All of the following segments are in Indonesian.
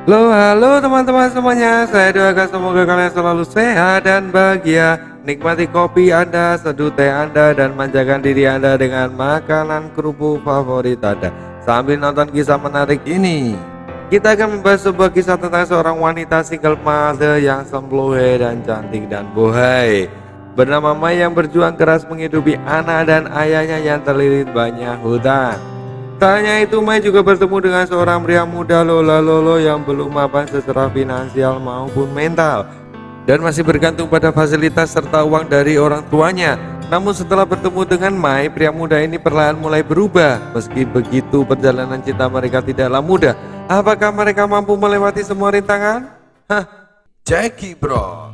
Halo teman-teman semuanya, saya doakan semoga kalian selalu sehat dan bahagia. Nikmati kopi Anda, seduh teh Anda, dan manjakan diri Anda dengan makanan kerupuk favorit Anda sambil nonton kisah menarik ini. Kita akan membahas sebuah kisah tentang seorang wanita single mother yang semblohe dan cantik dan bohai, bernama Mai, yang berjuang keras menghidupi anak dan ayahnya yang terlilit banyak hutang. Tak hanya itu, Mai juga bertemu dengan seorang pria muda Lola Lolo yang belum mapan secara finansial maupun mental, dan masih bergantung pada fasilitas serta uang dari orang tuanya. Namun setelah bertemu dengan Mai, pria muda ini perlahan mulai berubah. Meski begitu, perjalanan cinta mereka tidaklah mudah. Apakah mereka mampu melewati semua rintangan? Hah, Jackie Bro.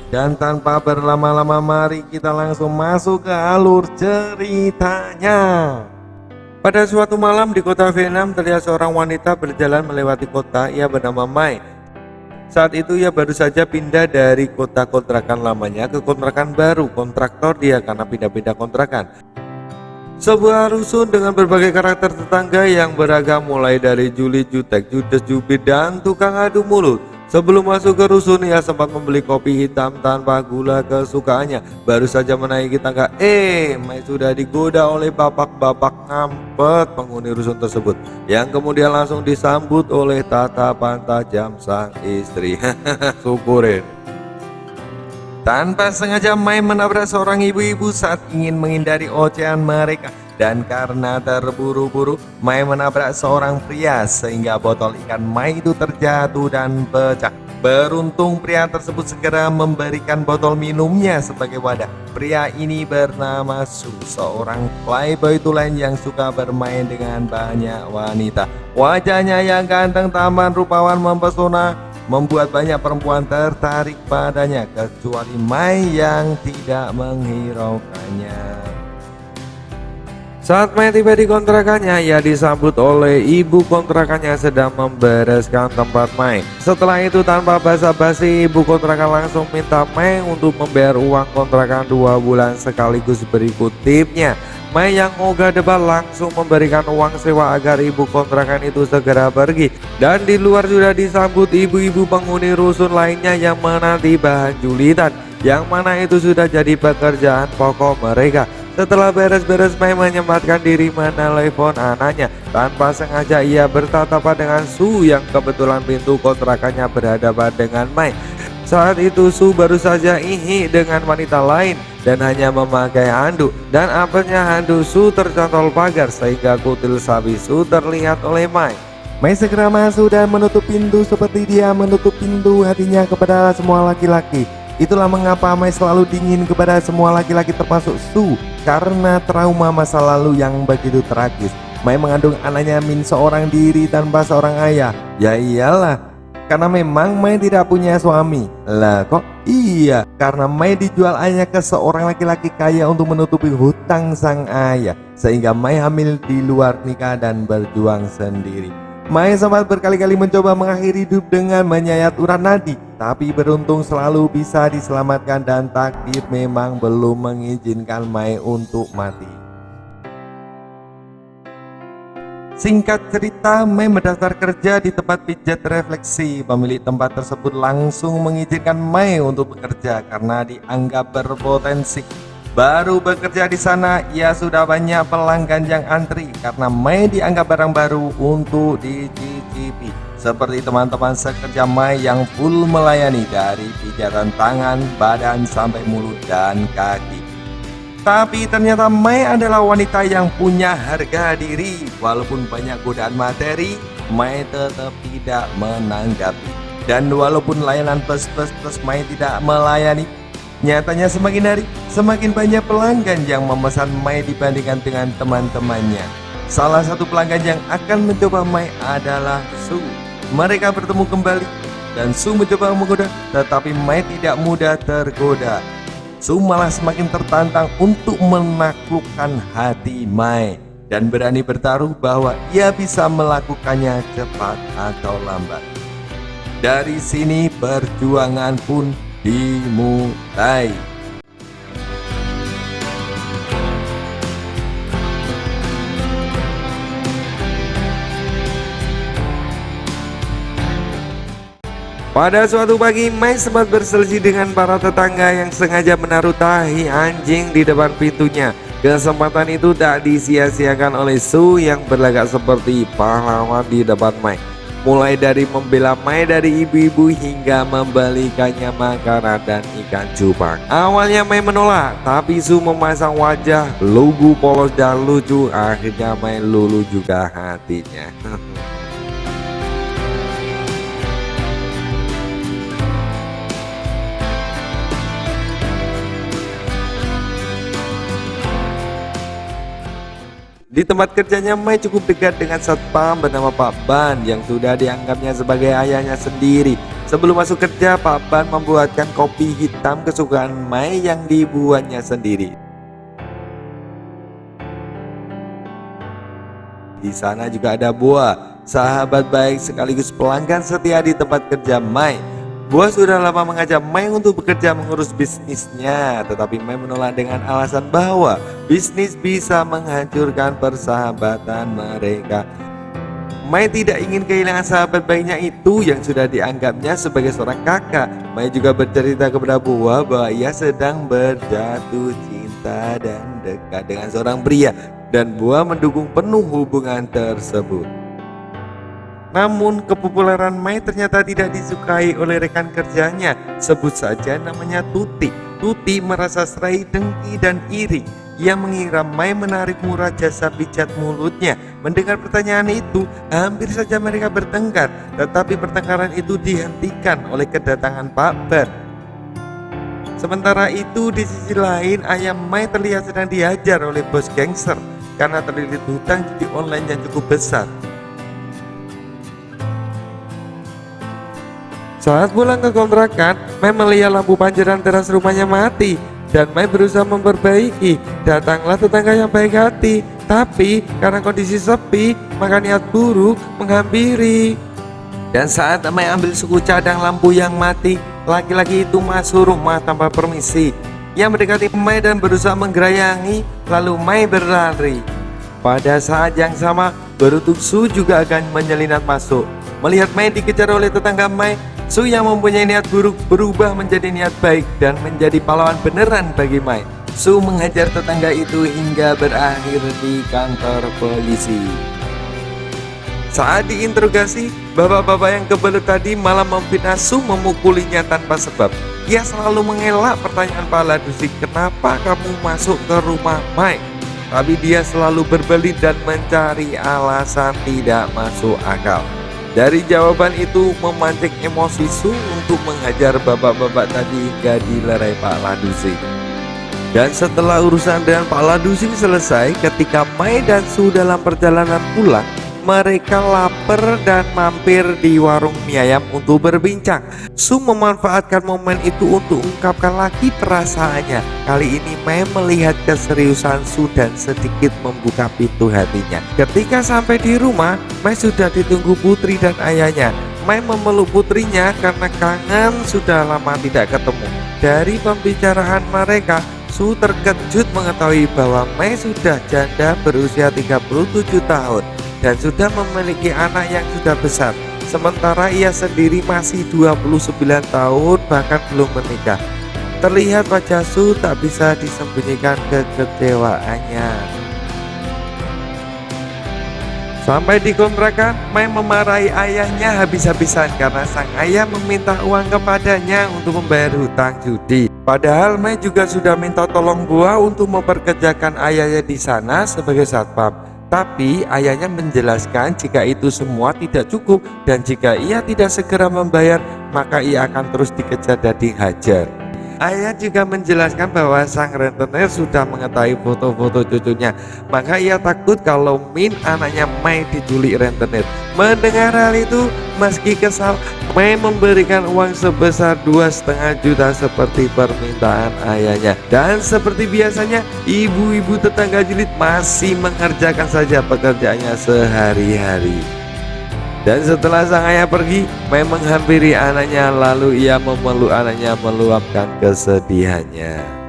Dan tanpa berlama-lama, mari kita langsung masuk ke alur ceritanya. Pada suatu malam di kota Vietnam, terlihat seorang wanita berjalan melewati kota. Ia bernama Mai. Saat itu ia baru saja pindah dari kota kontrakan lamanya ke kontrakan baru. Kontraktor dia karena pindah-pindah kontrakan. Sebuah rusun dengan berbagai karakter tetangga yang beragam, mulai dari Juli, Jutek, Judes, Jubir, dan tukang adu mulut. Sebelum masuk ke rusun, ia sempat membeli kopi hitam tanpa gula kesukaannya. Baru saja menaiki tangga, Mai sudah digoda oleh bapak-bapak ngampet penghuni rusun tersebut, yang kemudian langsung disambut oleh tatapan tajam sang istri. Syukurin. Tanpa sengaja, Mai menabrak seorang ibu-ibu saat ingin menghindari ocehan mereka. Dan karena terburu-buru, Mai menabrak seorang pria sehingga botol ikan Mai itu terjatuh dan pecah. Beruntung pria tersebut segera memberikan botol minumnya sebagai wadah. Pria ini bernama Su, seorang playboy tulen yang suka bermain dengan banyak wanita. Wajahnya yang ganteng, tampan, rupawan, mempesona, membuat banyak perempuan tertarik padanya, kecuali Mai yang tidak menghiraukannya. Saat Mai tiba di kontrakannya, ia disambut oleh ibu kontrakannya sedang membereskan tempat Mai. Setelah itu, tanpa basa-basi, ibu kontrakan langsung minta Mai untuk membayar uang kontrakan 2 bulan sekaligus berikut tipnya. Mai yang ogah debat langsung memberikan uang sewa agar ibu kontrakan itu segera pergi. Dan di luar sudah disambut ibu-ibu penghuni rusun lainnya yang menanti bahan julitan, yang mana itu sudah jadi pekerjaan pokok mereka. Setelah beres-beres, Mai menyempatkan diri menelepon anaknya. Tanpa sengaja ia bertatapan dengan Su yang kebetulan pintu kontrakannya berhadapan dengan Mai. Saat itu Su baru saja ihih dengan wanita lain dan hanya memakai handuk, dan apesnya handuk Su tercantol pagar sehingga kutil sapi Su terlihat oleh Mai. Mai segera masuk dan menutup pintu seperti dia menutup pintu hatinya kepada semua laki-laki. Itulah mengapa Mai selalu dingin kepada semua laki-laki termasuk Su, karena trauma masa lalu yang begitu tragis. Mai mengandung anaknya Min seorang diri tanpa seorang ayah. Ya iyalah, karena memang Mai tidak punya suami. Lah kok iya, karena Mai dijual ayahnya ke seorang laki-laki kaya untuk menutupi hutang sang ayah, sehingga Mai hamil di luar nikah dan berjuang sendiri. Mai sempat berkali-kali mencoba mengakhiri hidup dengan menyayat urat nadi, tapi beruntung selalu bisa diselamatkan dan takdir memang belum mengizinkan Mai untuk mati. Singkat cerita, Mai mendaftar kerja di tempat pijat refleksi. Pemilik tempat tersebut langsung mengizinkan Mai untuk bekerja karena dianggap berpotensi. Baru bekerja di sana, ia sudah banyak pelanggan yang antri karena Mai dianggap barang baru untuk dicicipi. Seperti teman-teman sekerja Mai yang full melayani dari pijatan tangan, badan sampai mulut dan kaki. Tapi ternyata Mai adalah wanita yang punya harga diri. Walaupun banyak godaan materi, Mai tetap tidak menanggapi. Dan walaupun layanan plus Mai tidak melayani, nyatanya semakin hari semakin banyak pelanggan yang memesan Mai dibandingkan dengan teman-temannya. Salah satu pelanggan yang akan mencoba Mai adalah Su. Mereka bertemu kembali dan Su mencoba menggoda, tetapi Mai tidak mudah tergoda. Su malah semakin tertantang untuk menaklukkan hati Mai dan berani bertaruh bahwa ia bisa melakukannya cepat atau lambat. Dari sini perjuangan pun dimulai. Pada suatu pagi, Mai sempat berselisih dengan para tetangga yang sengaja menaruh tahi anjing di depan pintunya. Kesempatan itu tak disia-siakan oleh Su yang berlagak seperti pahlawan di depan Mai. Mulai dari membela Mai dari ibu-ibu hingga membelikannya makanan dan ikan cupang. Awalnya Mai menolak, tapi Su memasang wajah lugu polos dan lucu. Akhirnya Mai luluh juga hatinya. Di tempat kerjanya, Mai cukup dekat dengan satpam bernama Pak Ban yang sudah dianggapnya sebagai ayahnya sendiri. Sebelum masuk kerja, Pak Ban membuatkan kopi hitam kesukaan Mai yang dibuatnya sendiri. Di sana juga ada Boa, sahabat baik sekaligus pelanggan setia di tempat kerja Mai. Boa sudah lama mengajak Mai untuk bekerja mengurus bisnisnya, tetapi Mai menolak dengan alasan bahwa bisnis bisa menghancurkan persahabatan mereka. Mai tidak ingin kehilangan sahabat baiknya itu yang sudah dianggapnya sebagai seorang kakak. Mai juga bercerita kepada Boa bahwa ia sedang berjatuh cinta dan dekat dengan seorang pria, dan Boa mendukung penuh hubungan tersebut. Namun kepopuleran Mai ternyata tidak disukai oleh rekan kerjanya. Sebut saja namanya Tuti. Tuti merasa serai, dengki dan iri. Ia mengira Mai menarik murah jasa pijat mulutnya. Mendengar pertanyaan itu, hampir saja mereka bertengkar. Tetapi pertengkaran itu dihentikan oleh kedatangan Pak Ban. Sementara itu di sisi lain, ayah Mai terlihat sedang dihajar oleh bos gangster karena terlilit hutang judi online yang cukup besar. Saat pulang ke kontrakan, Mai melihat lampu panjaran teras rumahnya mati dan Mai berusaha memperbaiki. Datanglah tetangga yang baik hati, tapi karena kondisi sepi, maka niat buruk menghampiri. Dan saat Mai ambil suku cadang lampu yang mati, laki-laki itu masuk rumah tanpa permisi. Ia mendekati Mai dan berusaha menggerayangi, lalu Mai berlari. Pada saat yang sama, berutuk Su juga akan menyelinap masuk. Melihat Mai dikejar oleh tetangga Mai, Su yang mempunyai niat buruk berubah menjadi niat baik dan menjadi pahlawan beneran bagi Mai. Su menghajar tetangga itu hingga berakhir di kantor polisi. Saat diinterogasi, bapak-bapak yang kebelet tadi malah memfitnah Su memukulinya tanpa sebab. Ia selalu mengelak pertanyaan Pak Ladusi, kenapa kamu masuk ke rumah Mai? Tapi dia selalu berbelit dan mencari alasan tidak masuk akal. Dari jawaban itu memancing emosi Su untuk menghajar bapak-bapak tadi hingga dilerai Pak Ladusi. Dan setelah urusan dengan Pak Ladusi selesai, ketika Mai dan Su dalam perjalanan pulang, mereka lapar dan mampir di warung mie ayam untuk berbincang. Su memanfaatkan momen itu untuk ungkapkan lagi perasaannya. Kali ini Mai melihat keseriusan Su dan sedikit membuka pintu hatinya. Ketika sampai di rumah, Mai sudah ditunggu putri dan ayahnya. Mai memeluk putrinya karena kangen sudah lama tidak ketemu. Dari pembicaraan mereka, Su terkejut mengetahui bahwa Mai sudah janda berusia 37 tahun. Dan sudah memiliki anak yang sudah besar. Sementara ia sendiri masih 29 tahun bahkan belum menikah. Terlihat wajah Su tak bisa disembunyikan kekecewaannya. Sampai di kontrakan, Mai memarahi ayahnya habis-habisan karena sang ayah meminta uang kepadanya untuk membayar hutang judi. Padahal Mai juga sudah minta tolong Boa untuk memperkerjakan ayahnya di sana sebagai satpam. Tapi ayahnya menjelaskan jika itu semua tidak cukup dan jika ia tidak segera membayar, maka ia akan terus dikejar dan dihajar. Ayah juga menjelaskan bahwa sang rentenir sudah mengetahui foto-foto cucunya, maka ia takut kalau Min anaknya Mai diculik rentenir. Mendengar hal itu, meski kesal, Mai memberikan uang sebesar 2,5 juta seperti permintaan ayahnya. Dan seperti biasanya, ibu-ibu tetangga julid masih mengerjakan saja pekerjaannya sehari-hari. Dan setelah sang ayah pergi, Mai menghampiri anaknya lalu ia memeluk anaknya meluapkan kesedihannya.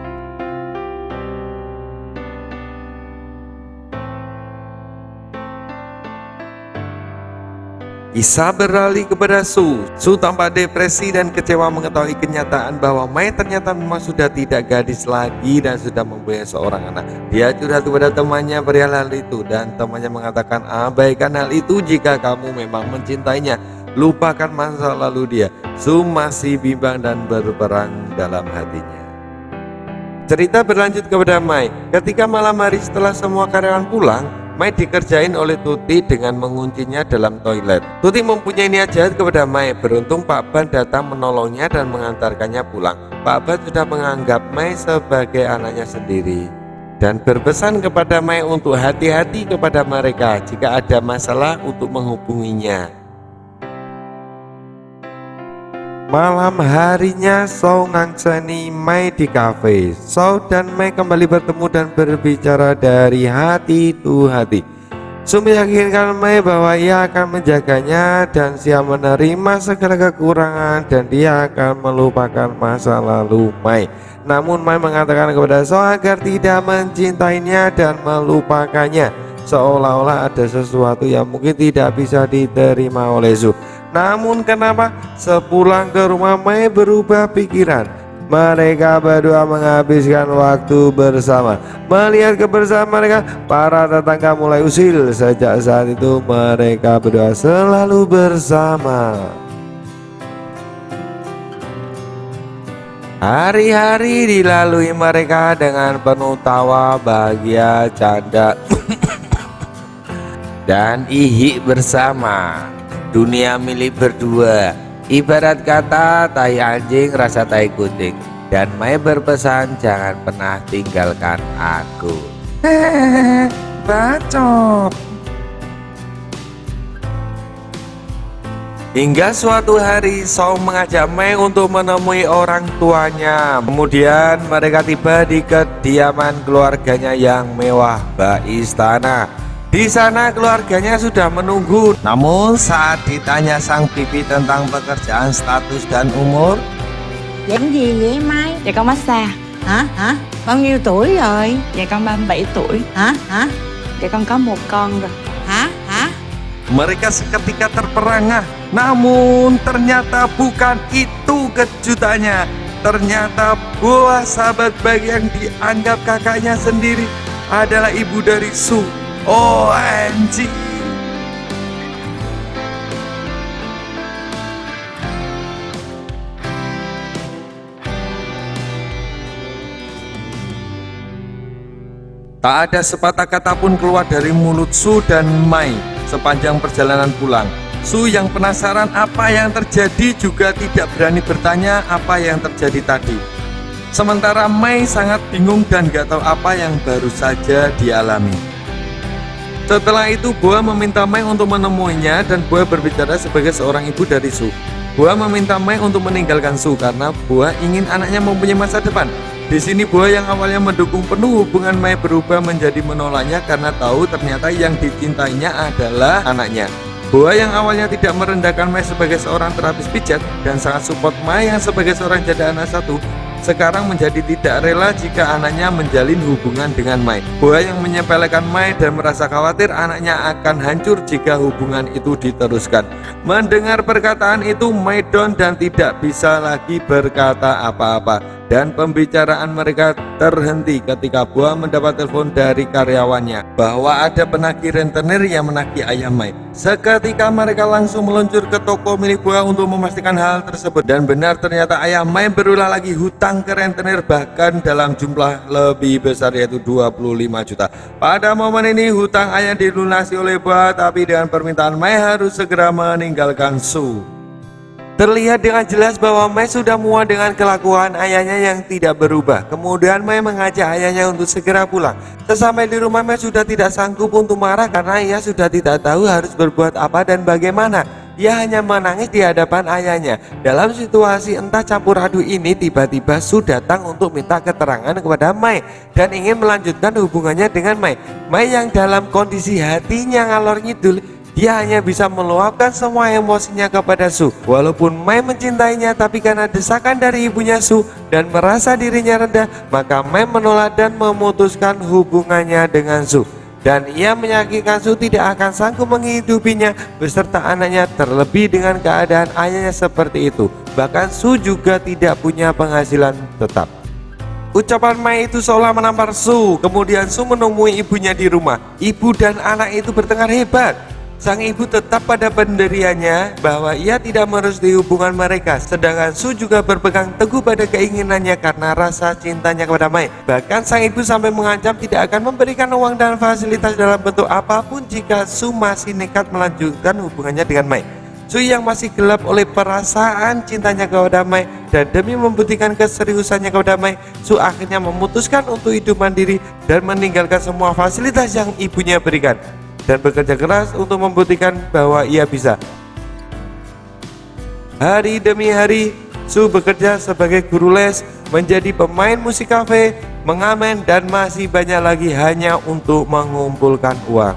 Kisah beralih kepada Su. Su tampak depresi dan kecewa mengetahui kenyataan bahwa Mai ternyata memang sudah tidak gadis lagi dan sudah mempunyai seorang anak. Dia curhat kepada temannya perihal hal itu dan temannya mengatakan, abaikan hal itu jika kamu memang mencintainya. Lupakan masa lalu dia. Su masih bimbang dan berperang dalam hatinya. Cerita berlanjut kepada Mai. Ketika malam hari setelah semua karyawan pulang, Mai dikerjain oleh Tuti dengan menguncinya dalam toilet. Tuti mempunyai niat jahat kepada Mai. Beruntung Pak Ban datang menolongnya dan mengantarkannya pulang. Pak Ban sudah menganggap Mai sebagai anaknya sendiri dan berpesan kepada Mai untuk hati-hati kepada mereka jika ada masalah untuk menghubunginya. Malam harinya Shou ngangseni Mai di kafe. Shou dan Mai kembali bertemu dan berbicara dari hati to hati. Shou meyakinkan Mai bahwa ia akan menjaganya dan siap menerima segala kekurangan dan dia akan melupakan masa lalu Mai. Namun Mai mengatakan kepada Shou agar tidak mencintainya dan melupakannya, seolah-olah ada sesuatu yang mungkin tidak bisa diterima oleh Shou. Namun kenapa sepulang ke rumah Mai berubah pikiran? Mereka berdua menghabiskan waktu bersama. Melihat kebersamaan mereka, para tetangga mulai usil. Sejak saat itu mereka berdua selalu bersama. Hari-hari dilalui mereka dengan penuh tawa, bahagia, canda dan ihik bersama. Dunia milik berdua, ibarat kata tai anjing rasa tai kucing. Dan Mai berpesan jangan pernah tinggalkan aku. Hehehe, bacot. Hingga suatu hari Shou mengajak Mai untuk menemui orang tuanya. Kemudian mereka tiba di kediaman keluarganya yang mewah, bak istana. Di sana keluarganya sudah menunggu. Namun saat ditanya sang bibi tentang pekerjaan, status dan umur, Làm gì vậy Mai? Dạ con massage. Hả? Bao nhiêu tuổi rồi? Dạ con 37 tuổi. Hả? Dạ con có một con rồi. Hả? mereka seketika terperangah. Namun ternyata bukan itu kejutannya. Ternyata buah sahabat baik yang dianggap kakaknya sendiri adalah ibu dari Su. OMG. Tak ada sepatah kata pun keluar dari mulut Su dan Mai sepanjang perjalanan pulang. Su yang penasaran apa yang terjadi juga tidak berani bertanya apa yang terjadi tadi. Sementara Mai sangat bingung dan gak tahu apa yang baru saja dialami. Setelah itu Boa meminta Mai untuk menemuinya dan Boa berbicara sebagai seorang ibu dari Su. Boa meminta Mai untuk meninggalkan Su karena Boa ingin anaknya mempunyai masa depan. Di sini Boa yang awalnya mendukung penuh hubungan Mai berubah menjadi menolaknya karena tahu ternyata yang dicintainya adalah anaknya. Boa yang awalnya tidak merendahkan Mai sebagai seorang terapis pijat dan sangat support Mai yang sebagai seorang janda anak satu, sekarang menjadi tidak rela jika anaknya menjalin hubungan dengan Mai. Boa yang menyepelekan Mai dan merasa khawatir anaknya akan hancur jika hubungan itu diteruskan. Mendengar perkataan itu, Mai down dan tidak bisa lagi berkata apa-apa. Dan pembicaraan mereka terhenti ketika Boa mendapat telepon dari karyawannya bahwa ada penagih rentenir yang menagih ayah Mai. Seketika mereka langsung meluncur ke toko milik Boa untuk memastikan hal tersebut. Dan benar ternyata ayah Mai berulah lagi hutang ke rentenir bahkan dalam jumlah lebih besar yaitu 25 juta. Pada momen ini hutang ayah dilunasi oleh Boa tapi dengan permintaan Mai harus segera meninggalkan Su. Terlihat dengan jelas bahwa Mai sudah muak dengan kelakuan ayahnya yang tidak berubah. Kemudian Mai mengajak ayahnya untuk segera pulang. Sesampai di rumah Mai sudah tidak sanggup untuk marah karena ia sudah tidak tahu harus berbuat apa dan bagaimana. Ia hanya menangis di hadapan ayahnya. Dalam situasi entah campur aduk ini, tiba-tiba Su datang untuk minta keterangan kepada Mai dan ingin melanjutkan hubungannya dengan Mai. Mai yang dalam kondisi hatinya ngalor ngidul dia hanya bisa meluapkan semua emosinya kepada Su. Walaupun Mai mencintainya, tapi karena desakan dari ibunya Su dan merasa dirinya rendah, maka Mai menolak dan memutuskan hubungannya dengan Su. Dan ia meyakinkan Su tidak akan sanggup menghidupinya beserta anaknya, terlebih dengan keadaan ayahnya seperti itu. Bahkan Su juga tidak punya penghasilan tetap. Ucapan Mai itu seolah menampar Su. Kemudian Su menemui ibunya di rumah. Ibu dan anak itu bertengkar hebat. Sang ibu tetap pada pendiriannya bahwa ia tidak merestui hubungan mereka, sedangkan Su juga berpegang teguh pada keinginannya karena rasa cintanya kepada Mai. Bahkan sang ibu sampai mengancam tidak akan memberikan uang dan fasilitas dalam bentuk apapun jika Su masih nekat melanjutkan hubungannya dengan Mai. Su yang masih gelap oleh perasaan cintanya kepada Mai dan demi membuktikan keseriusannya kepada Mai, Su akhirnya memutuskan untuk hidup mandiri dan meninggalkan semua fasilitas yang ibunya berikan, dan bekerja keras untuk membuktikan bahwa ia bisa. Hari demi hari, Su bekerja sebagai guru les, menjadi pemain musik kafe, mengamen, dan masih banyak lagi hanya untuk mengumpulkan uang.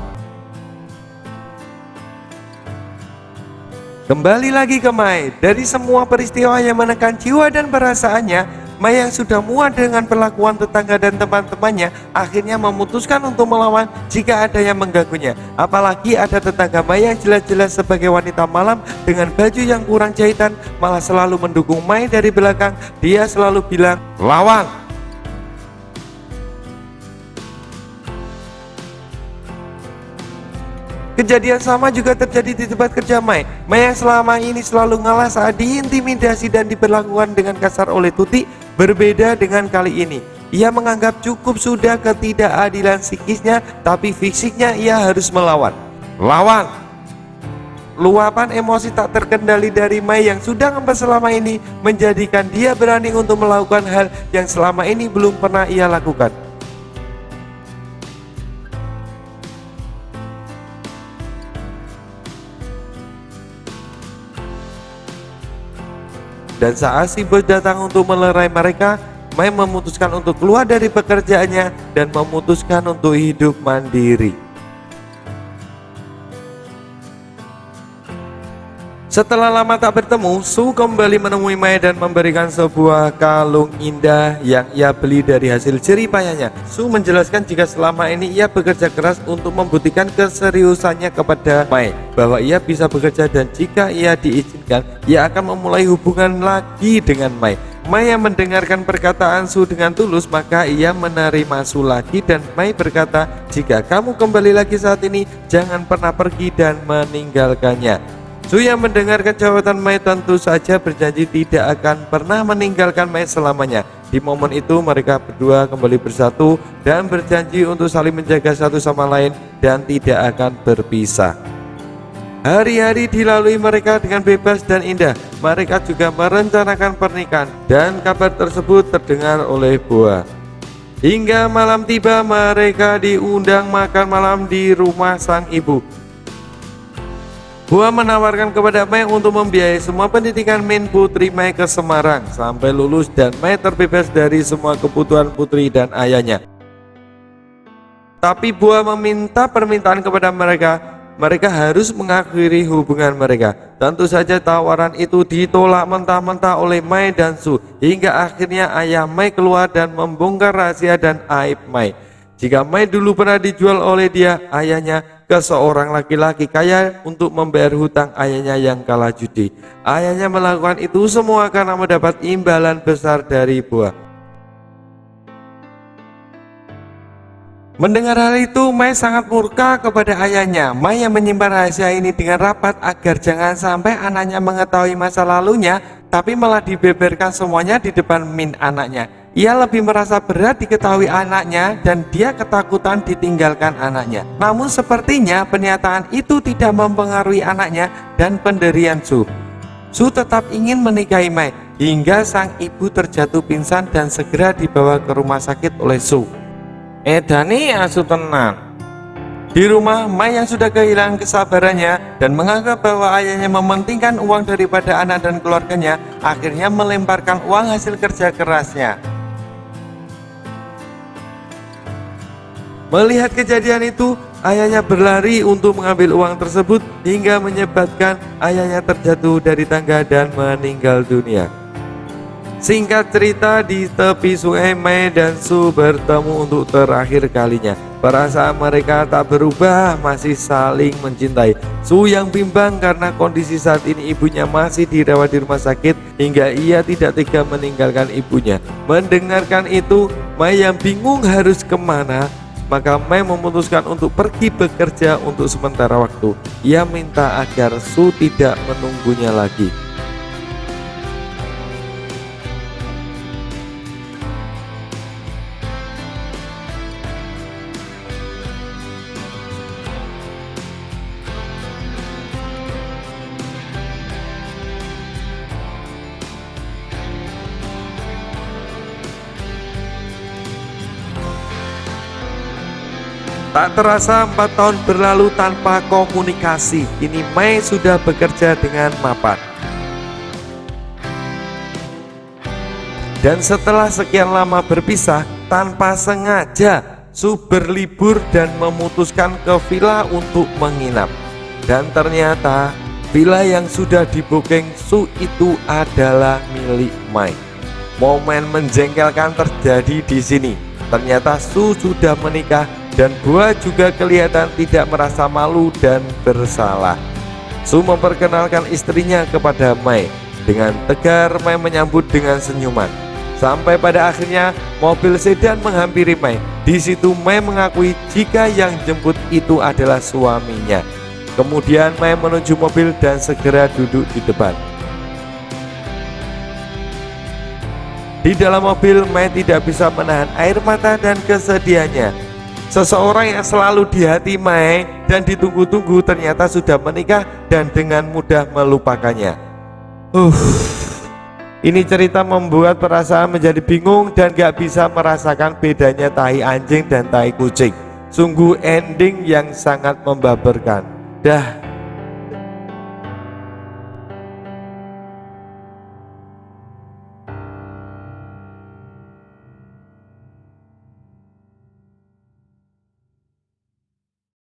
Kembali lagi ke Mai. Dari semua peristiwa yang menekan jiwa dan perasaannya, Mai yang sudah muak dengan perlakuan tetangga dan teman-temannya akhirnya memutuskan untuk melawan jika ada yang mengganggunya. Apalagi ada tetangga Mai yang jelas-jelas sebagai wanita malam dengan baju yang kurang jahitan malah selalu mendukung Mai dari belakang. Dia selalu bilang, "Lawan!" Kejadian sama juga terjadi di tempat kerja Mai. Mai yang selama ini selalu ngalah saat diintimidasi dan diperlakukan dengan kasar oleh Tuti, berbeda dengan kali ini. Ia menganggap cukup sudah ketidakadilan psikisnya, tapi fisiknya ia harus melawan. Lawan! Luapan emosi tak terkendali dari Mai yang sudah ngempes selama ini menjadikan dia berani untuk melakukan hal yang selama ini belum pernah ia lakukan. Dan saat si bos datang untuk melerai mereka, Mai memutuskan untuk keluar dari pekerjaannya dan memutuskan untuk hidup mandiri. Setelah lama tak bertemu, Su kembali menemui Mai dan memberikan sebuah kalung indah yang ia beli dari hasil jerih payahnya. Su menjelaskan jika selama ini ia bekerja keras untuk membuktikan keseriusannya kepada Mai, bahwa ia bisa bekerja dan jika ia diizinkan, ia akan memulai hubungan lagi dengan Mai. Mai yang mendengarkan perkataan Su dengan tulus, maka ia menerima Su lagi dan Mai berkata, "Jika kamu kembali lagi saat ini, jangan pernah pergi dan meninggalkannya." Su yang mendengarkan jawaban Mai tentu saja berjanji tidak akan pernah meninggalkan Mai selamanya. Di momen itu mereka berdua kembali bersatu dan berjanji untuk saling menjaga satu sama lain dan tidak akan berpisah. Hari-hari dilalui mereka dengan bebas dan indah. Mereka juga merencanakan pernikahan dan kabar tersebut terdengar oleh Boa. Hingga malam tiba, mereka diundang makan malam di rumah sang ibu. Boa menawarkan kepada Mai untuk membiayai semua pendidikan Min putri Mai ke Semarang sampai lulus dan Mai terbebas dari semua kebutuhan putri dan ayahnya. Tapi Boa meminta permintaan kepada mereka. Mereka harus mengakhiri hubungan mereka. Tentu saja tawaran itu ditolak mentah-mentah oleh Mai dan Su, hingga akhirnya ayah Mai keluar dan membongkar rahasia dan aib Mai. Jika Mai dulu pernah dijual oleh dia, ayahnya, ke seorang laki-laki kaya untuk membayar hutang ayahnya yang kalah judi. Ayahnya melakukan itu semua karena mendapat imbalan besar dari Boa. Mendengar hal itu, Mai sangat murka kepada ayahnya. Mai yang menyimpan rahasia ini dengan rapat agar jangan sampai anaknya mengetahui masa lalunya, tapi malah dibeberkan semuanya di depan Min anaknya. Ia lebih merasa berat diketahui anaknya dan dia ketakutan ditinggalkan anaknya. Namun sepertinya pernyataan itu tidak mempengaruhi anaknya dan pendirian Su. Su tetap ingin menikahi Mai hingga sang ibu terjatuh pingsan dan segera dibawa ke rumah sakit oleh Su. Edani asu tenan. Di rumah, Mai yang sudah kehilangan kesabarannya dan menganggap bahwa ayahnya mementingkan uang daripada anak dan keluarganya, akhirnya melemparkan uang hasil kerja kerasnya. Melihat kejadian itu, Ayahnya berlari untuk mengambil uang tersebut hingga menyebabkan ayahnya terjatuh dari tangga dan meninggal dunia. Singkat cerita, di tepi sungai Mei dan Su bertemu untuk terakhir kalinya. Perasaan mereka tak berubah, masih saling mencintai. Su yang bimbang karena kondisi saat ini ibunya masih dirawat di rumah sakit hingga ia tidak tega meninggalkan ibunya. Mendengarkan itu, Mei yang bingung harus kemana, maka Mei memutuskan untuk pergi bekerja untuk sementara waktu. Ia minta agar Su tidak menunggunya lagi. Tak terasa 4 tahun berlalu tanpa komunikasi. Kini Mei sudah bekerja dengan mapan. Dan setelah sekian lama berpisah, tanpa sengaja Su berlibur dan memutuskan ke villa untuk menginap. Dan ternyata villa yang sudah dibooking Su itu adalah milik Mei. Momen menjengkelkan terjadi di sini. Ternyata Su sudah menikah dan Boa juga kelihatan tidak merasa malu dan bersalah. Su memperkenalkan istrinya kepada Mei. Dengan tegar Mei menyambut dengan senyuman. Sampai pada akhirnya mobil sedan menghampiri Mei. Di situ Mei mengakui jika yang jemput itu adalah suaminya. Kemudian Mei menuju mobil dan segera duduk di depan. Di dalam mobil Mei tidak bisa menahan air mata dan kesedihannya. Seseorang yang selalu di hati Mei dan ditunggu-tunggu ternyata sudah menikah dan dengan mudah melupakannya. Ini cerita membuat perasaan menjadi bingung dan gak bisa merasakan bedanya tahi anjing dan tahi kucing. Sungguh ending yang sangat membaberkan. Dah.